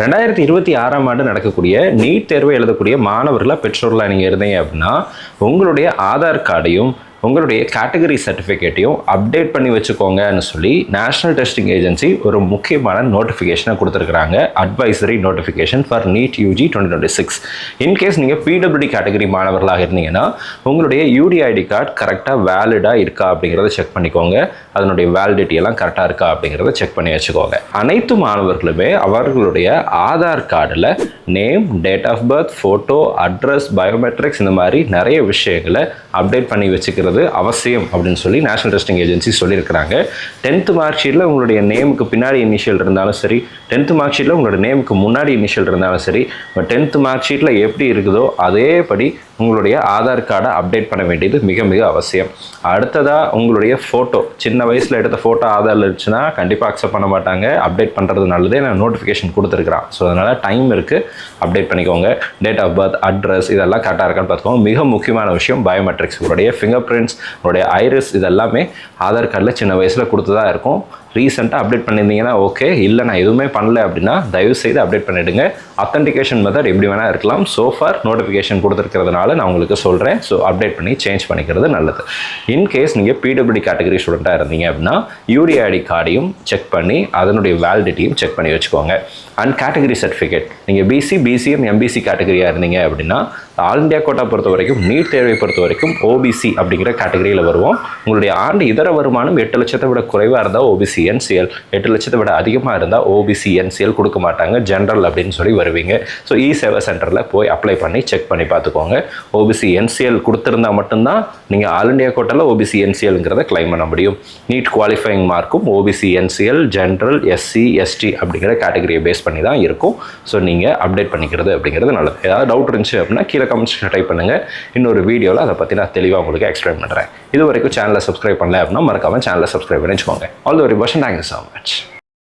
2026ஆம் ஆண்டு நடக்கக்கூடிய நீட் தேர்வை எழுதக்கூடிய மாணவர்களாக பெற்றோர்களாக நீங்கள் இருந்தீங்க அப்படின்னா உங்களுடைய ஆதார் கார்டையும் உங்களுடைய கேட்டகரி சர்டிஃபிகேட்டையும் அப்டேட் பண்ணி வச்சுக்கோங்கன்னு சொல்லி நேஷனல் டெஸ்டிங் ஏஜென்சி ஒரு முக்கியமான நோட்டிஃபிகேஷனை கொடுத்துருக்குறாங்க. Advisory notification for NEET UG 2026. In case நீங்கள் பிடபிள்யூடி கேட்டகரி மாணவர்களாக இருந்தீங்கன்னா உங்களுடைய யூடிஐடி கார்டு கரெக்டாக வேலிடாக இருக்கா அப்படிங்கிறத செக் பண்ணிக்கோங்க. அதனுடைய வேலிடிட்டி எல்லாம் கரெக்டாக இருக்கா அப்படிங்கிறத செக் பண்ணி வச்சுக்கோங்க. அனைத்து மாணவர்களுமே அவர்களுடைய ஆதார் கார்டில் name, date of birth, photo, address, biometrics இந்த மாதிரி நிறைய விஷயங்களை அப்டேட் பண்ணி வச்சுக்கிறது அவசியம் அப்படின்னு சொல்லி நேஷனல் டெஸ்டிங் ஏஜென்சி சொல்லியிருக்கிறாங்க. 10th மார்க் ஷீட்டில் உங்களுடைய நேமுக்கு பின்னாடி இனிஷியல் இருந்தாலும் சரி, 10th மார்க் ஷீட்டில் உங்களோட நேமுக்கு முன்னாடி இனிஷியல் இருந்தாலும் சரி, 10th மார்க் ஷீட்டில் எப்படி இருக்குதோ அதேபடி உங்களுடைய ஆதார் கார்டை அப்டேட் பண்ண வேண்டியது மிக மிக அவசியம். அடுத்ததாக உங்களுடைய ஃபோட்டோ, சின்ன வயசில் எடுத்த ஃபோட்டோ ஆதாரில் இருந்துச்சுன்னா கண்டிப்பாக அக்செப்ட் பண்ண மாட்டாங்க. அப்டேட் பண்ணுறது நல்லதே, நான் நோட்டிஃபிகேஷன் கொடுத்துருக்குறான். ஸோ அதனால் டைம் இருக்குது, அப்டேட் பண்ணிக்கோங்க. டேட் ஆஃப் பர்த், அட்ரஸ் இதெல்லாம் கரெக்டாக இருக்கான்னு பார்த்துக்கோங்க. மிக முக்கியமான விஷயம் பயோமெட்ரிக்ஸ், உங்களுடைய ஃபிங்கர் பிரிண்ட்ஸ், உங்களுடைய ஐரிஸ் இதெல்லாமே ஆதார் கார்டில் சின்ன வயசில் கொடுத்து தான் இருக்கும். ரீசெண்டாக அப்டேட் பண்ணியிருந்தீங்கன்னா ஓகே, இல்லை நான் எதுவுமே பண்ணல அப்படின்னா தயவுசெய்து அப்டேட் பண்ணிவிடுங்க. அத்தன்டிகேஷன் மெத்தட் எப்படி வேணால் இருக்கலாம். சோஃபார் நோட்டிஃபிகேஷன் கொடுத்துருக்கிறதுனால நான் உங்களுக்கு சொல்கிறேன். ஸோ அப்டேட் பண்ணி சேஞ்ச் பண்ணிக்கிறது நல்லது. இன்கேஸ் நீங்கள் பிடபிள்யூடி கேட்டகரி ஸ்டூடெண்ட்டாக இருந்தீங்க அப்படின்னா யூடிஐடி கார்டையும் செக் பண்ணி அதனுடைய வேலிடிட்டியும் செக் பண்ணி வச்சுக்கோங்க. அண்ட் கேட்டகரி சர்டிஃபிகேட், நீங்கள் பிசி, பிசிஎம், எம்பிசி கேட்டகரியாக இருந்தீங்க அப்படின்னா ஆல் இண்டியா கோட்டா பொறுத்த வரைக்கும், நீட் தேர்வை பொறுத்த வரைக்கும் ஓபிசி அப்படிங்கிற கேட்டகரியில் வருவோம். உங்களுடைய ஆண்டு இதர வருமானம் 8 லட்சத்தை விட குறைவாக இருந்தால் ஓபிசி என்சிஎல், 8 லட்சத்தை விட அதிகமாக இருந்தால் ஓபிசி என்சிஎல் கொடுக்க மாட்டாங்க, ஜென்ரல் அப்படின்னு சொல்லி வருவீங்க. ஸோ இ சேவை சென்டரில் போய் அப்ளை பண்ணி செக் பண்ணி பார்த்துக்கோங்க. ஓபிசி என்சிஎல் கொடுத்துருந்தா மட்டும்தான் நீங்கள் ஆல் இண்டியா கோட்டாவில் ஓபிசி என்சிஎல்ங்கிறத கிளைம் பண்ண முடியும். நீட் குவாலிஃபைங் மார்க்கும் OBC NCL, general, SC, ST அப்படிங்கிற கேட்டகரியை பேஸ் பண்ணி தான் இருக்கும். ஸோ நீங்கள் அப்டேட் பண்ணிக்கிறது அப்படிங்கிறது நல்லது. ஏதாவது டவுட் இருந்துச்சு அப்படின்னா கீழே கமெண்ட்ஸ் டைப் பண்ணுங்கள். இன்னொரு வீடியோவில் அதை பற்றி நான் தெளிவாக உங்களுக்கு எக்ஸ்பிளைன் பண்ணுறேன். இது வரைக்கும் சேனலை சப்ஸ்கிரைப் பண்ணல அப்படின்னா மறக்காமல் சேனலை சப்ஸ்கிரைப் பண்ணி வச்சுக்கோங்க. All the very best. Thank you so much.